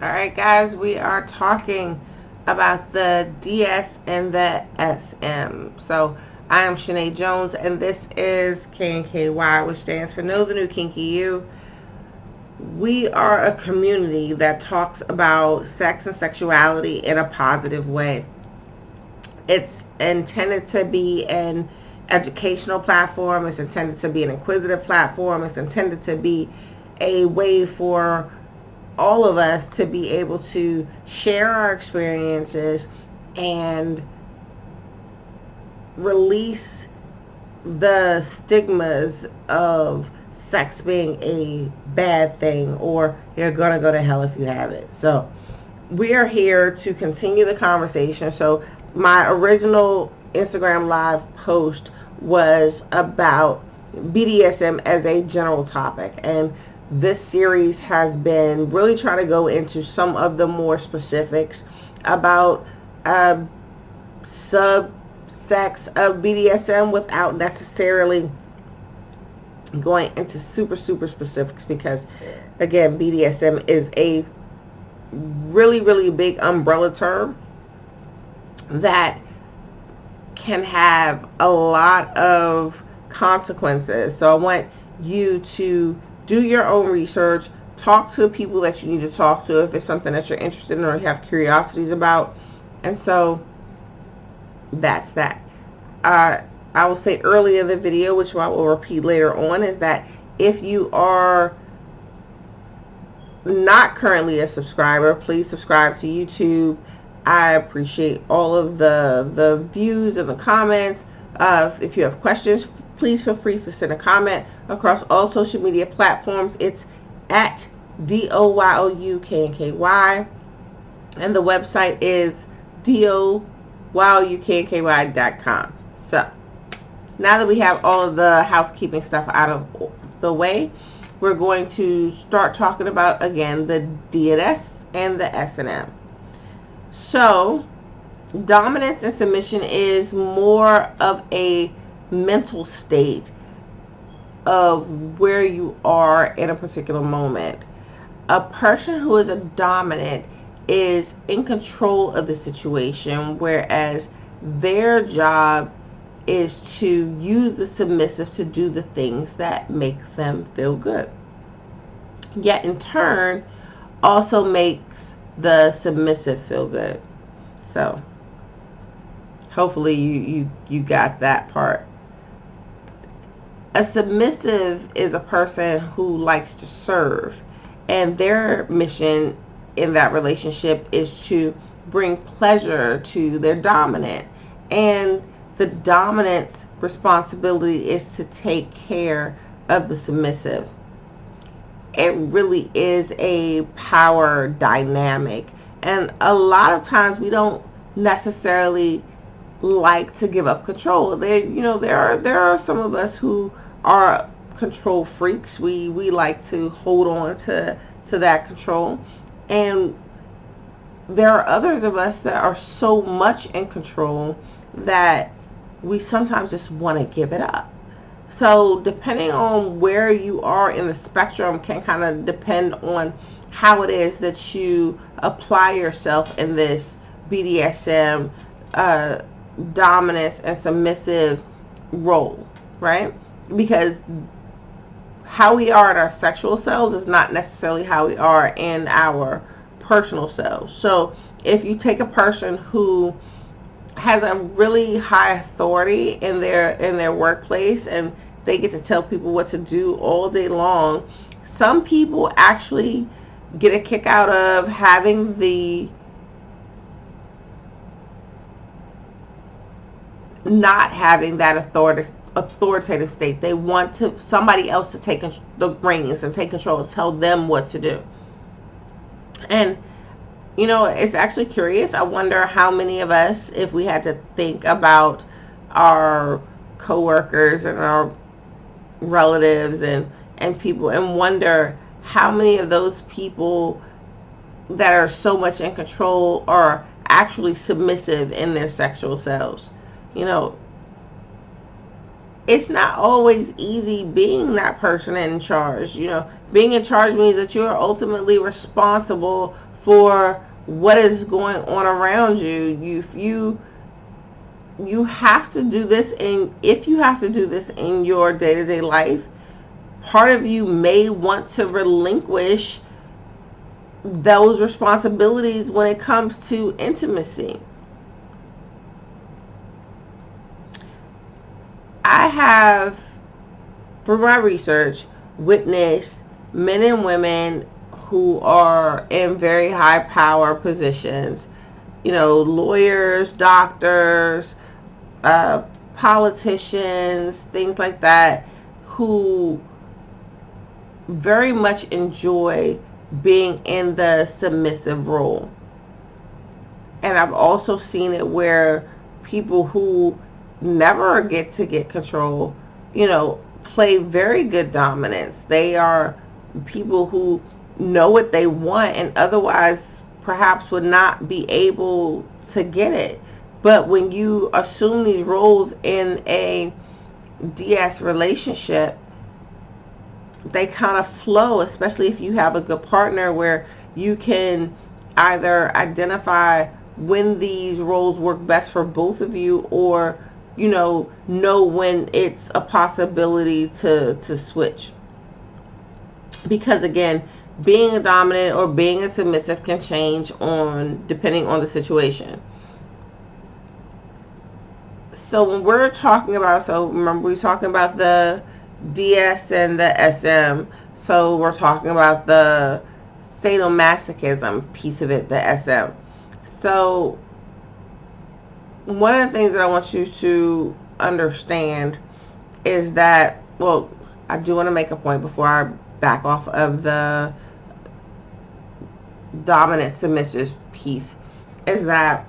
Alright guys, we are talking about the DS and the SM. So I am Shanae Jones and this is KNKY, which stands for Know the New Kinky You. We are a community that talks about sex and sexuality in a positive way. It's intended to be an educational platform. It's intended to be an inquisitive platform. It's intended to be a way for all of us to be able to share our experiences and release the stigmas of sex being a bad thing or you're gonna go to hell if you have it. So we are here to continue the conversation. So my original Instagram live post was about BDSM as a general topic, and this series has been really trying to go into some of the more specifics about subsex of BDSM without necessarily going into super specifics, because again, BDSM is a really big umbrella term that can have a lot of consequences. So I want you to do your own research, talk to people that you need to talk to if it's something that you're interested in or you have curiosities about. And so that's that. I will say earlier in the video, which I will repeat later on, is that if you are not currently a subscriber, please subscribe to YouTube. I appreciate all of the views and the comments. If you have questions, please feel free to send a comment across all social media platforms. It's at DOYOUKNKY, and the website is DOYOUKNKY.com. So now that we have all of the housekeeping stuff out of the way, we're going to start talking about, again, the DNS and the S&M. So dominance and submission is more of a mental state of where you are in a particular moment. A person who is a dominant is in control of the situation, whereas their job is to use the submissive to do the things that make them feel good, yet in turn also makes the submissive feel good. So hopefully you got that part. A submissive is a person who likes to serve, and their mission in that relationship is to bring pleasure to their dominant, and the dominant's responsibility is to take care of the submissive. It really is a power dynamic, and a lot of times we don't necessarily like to give up control. There are some of us who are control freaks. We like to hold on to that control, and there are others of us that are so much in control that we sometimes just want to give it up. So depending on where you are in the spectrum can kind of depend on how it is that you apply yourself in this BDSM dominance and submissive role, right? Because how we are in our sexual selves is not necessarily how we are in our personal selves. So if you take a person who has a really high authority in their workplace and they get to tell people what to do all day long, some people actually get a kick out of having the not having that authoritative state. They want somebody else to take the reins and take control and tell them what to do. And it's actually curious. I wonder how many of us, if we had to think about our coworkers and our relatives and people, and wonder how many of those people that are so much in control are actually submissive in their sexual selves. It's not always easy being that person in charge. Being in charge means that you are ultimately responsible for what is going on around you. You have to do this, and if you have to do this in your day-to-day life, part of you may want to relinquish those responsibilities when it comes to intimacy. I have, through my research, witnessed men and women who are in very high power positions, lawyers, doctors, politicians, things like that, who very much enjoy being in the submissive role. And I've also seen it where people who never get control, play very good dominance. They are people who know what they want and otherwise perhaps would not be able to get it. But when you assume these roles in a DS relationship, they kind of flow, especially if you have a good partner where you can either identify when these roles work best for both of you, or know when it's a possibility to switch. Because again, being a dominant or being a submissive can change depending on the situation. So when we're talking about, remember we're talking about the DS and the SM. So we're talking about the sadomasochism piece of it, the SM. So one of the things that I want you to understand is that, well, I do want to make a point before I back off of the dominant submissive piece, is that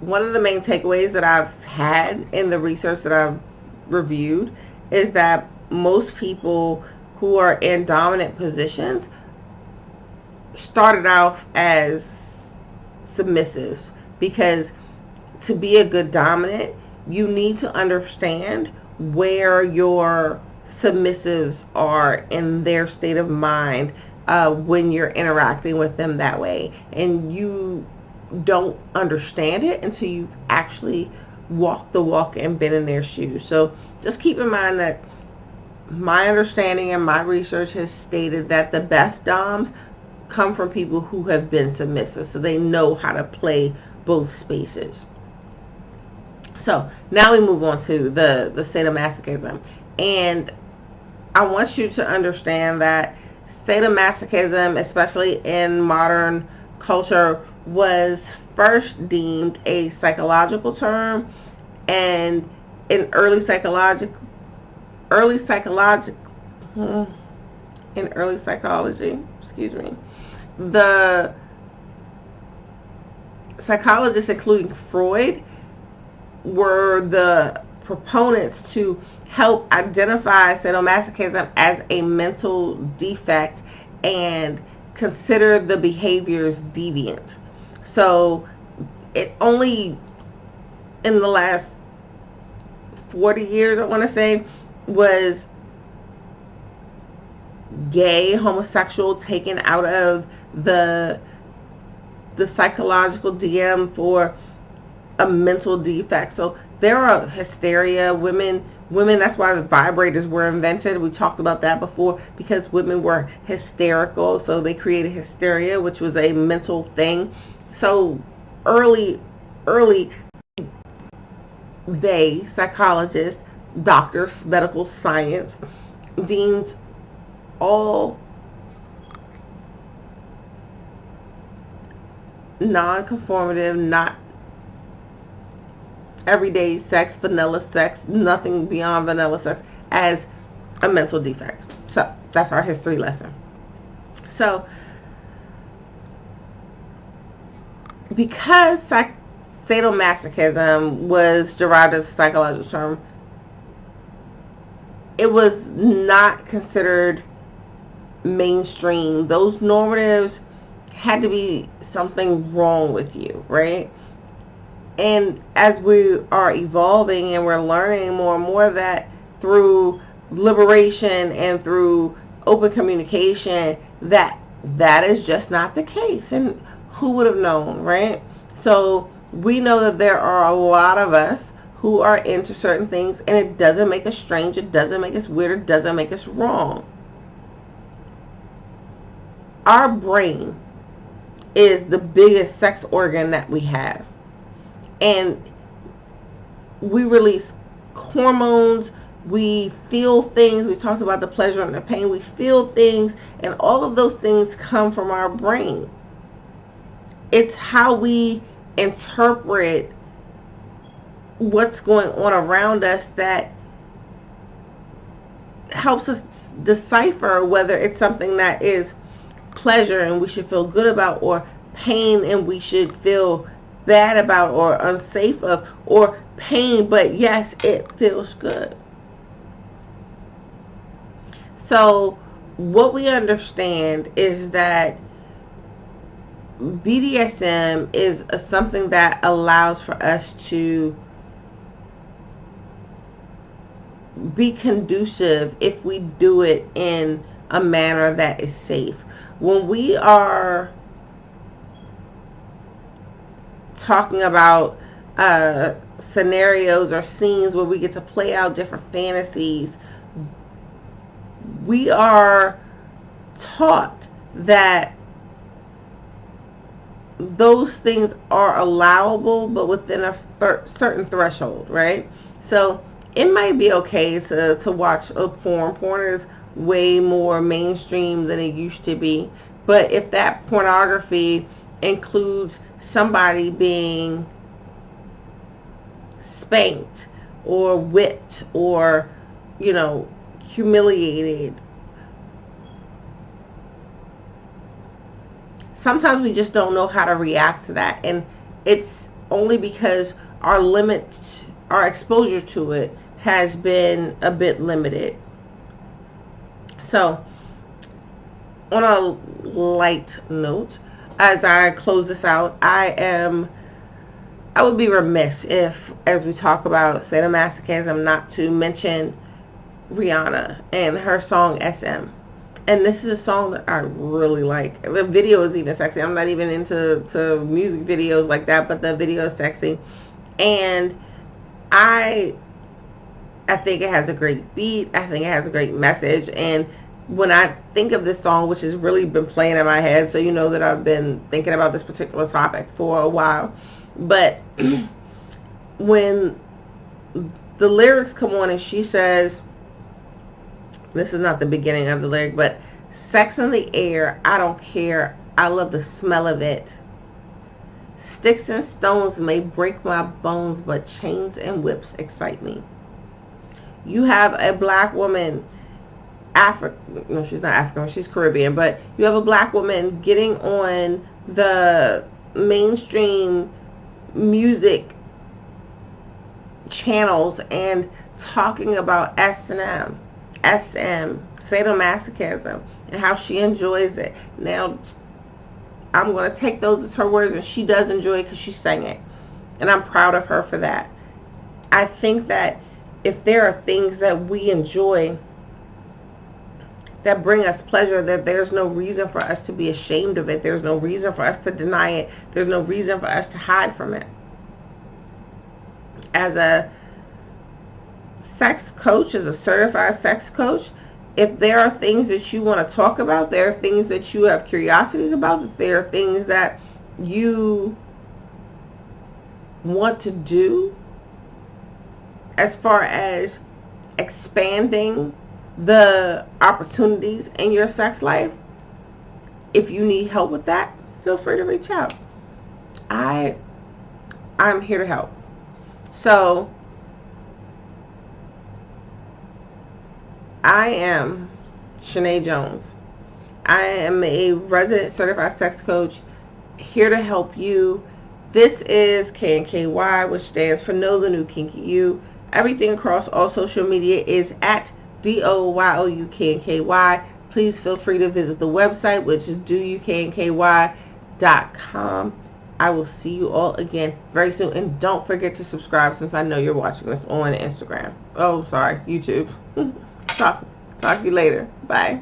one of the main takeaways that I've had in the research that I've reviewed is that most people who are in dominant positions started out as submissives, because to be a good dominant, you need to understand where your submissives are in their state of mind when you're interacting with them that way. And you don't understand it until you've actually walked the walk and been in their shoes. So just keep in mind that my understanding and my research has stated that the best doms come from people who have been submissive, so they know how to play both spaces. So now we move on to the sadomasochism. And I want you to understand that sadomasochism, especially in modern culture, was first deemed a psychological term, and in early psychology, the psychologists, including Freud, were the proponents to help identify sadomasochism as a mental defect and consider the behaviors deviant. So it only in the last 40 years, I want to say, was gay, homosexual taken out of the psychological DM for a mental defect. So there are hysteria, women, that's why the vibrators were invented. We talked about that before, because women were hysterical, so they created hysteria, which was a mental thing. So early they, psychologists, doctors, medical science, deemed all non-conformative, not everyday sex, vanilla sex, nothing beyond vanilla sex, as a mental defect. So that's our history lesson. So because sadomasochism was derived as a psychological term, it was not considered mainstream. Those normatives had to be something wrong with you, right? And as we are evolving and we're learning more and more that through liberation and through open communication, that that is just not the case. And who would have known, right? So we know that there are a lot of us who are into certain things, and it doesn't make us strange, it doesn't make us weird, it doesn't make us wrong. Our brain is the biggest sex organ that we have, and we release hormones, we feel things. We talked about the pleasure and the pain. We feel things, and all of those things come from our brain. It's how we interpret what's going on around us that helps us decipher whether it's something that is pleasure and we should feel good about, or pain and we should feel bad about, or unsafe of, or pain but yes, it feels good. So what we understand is that BDSM is something that allows for us to be conducive if we do it in a manner that is safe. When we are talking about scenarios or scenes where we get to play out different fantasies, we are taught that those things are allowable, but within a certain threshold, right? So it might be okay to watch a porn. Porn is way more mainstream than it used to be. But if that pornography includes somebody being spanked or whipped or, you know, humiliated, sometimes we just don't know how to react to that. And it's only because our exposure to it has been a bit limited. So on a light note, as I close this out, I would be remiss if, as we talk about sadomasochism, not to mention Rihanna and her song SM. And this is a song that I really like. The video is even sexy. I'm not even into music videos like that, but the video is sexy. And I think it has a great beat. I think it has a great message. And when I think of this song, which has really been playing in my head, so you know that I've been thinking about this particular topic for a while. But when the lyrics come on and she says, this is not the beginning of the lyric, but sex in the air, I don't care, I love the smell of it. Sticks and stones may break my bones, but chains and whips excite me. You have a black woman, no, she's not African, she's Caribbean, but you have a black woman getting on the mainstream music channels and talking about SM, sadomasochism, and how she enjoys it. Now, I'm going to take those as her words, and she does enjoy it because she sang it. And I'm proud of her for that. I think that if there are things that we enjoy that bring us pleasure, that there's no reason for us to be ashamed of it. There's no reason for us to deny it. There's no reason for us to hide from it. As a sex coach, as a certified sex coach, if there are things that you want to talk about, there are things that you have curiosities about, if there are things that you want to do as far as expanding the opportunities in your sex life, if you need help with that, feel free to reach out. I'm here to help. So I am Shanae Jones. I am a resident certified sex coach here to help you. This is KNKY, which stands for Know the New Kinky You. Everything across all social media is at DOYOUKNKY. Please feel free to visit the website, which is doyouknky.com. I will see you all again very soon. And don't forget to subscribe, since I know you're watching this on Instagram. Oh, sorry, YouTube. Talk to you later. Bye.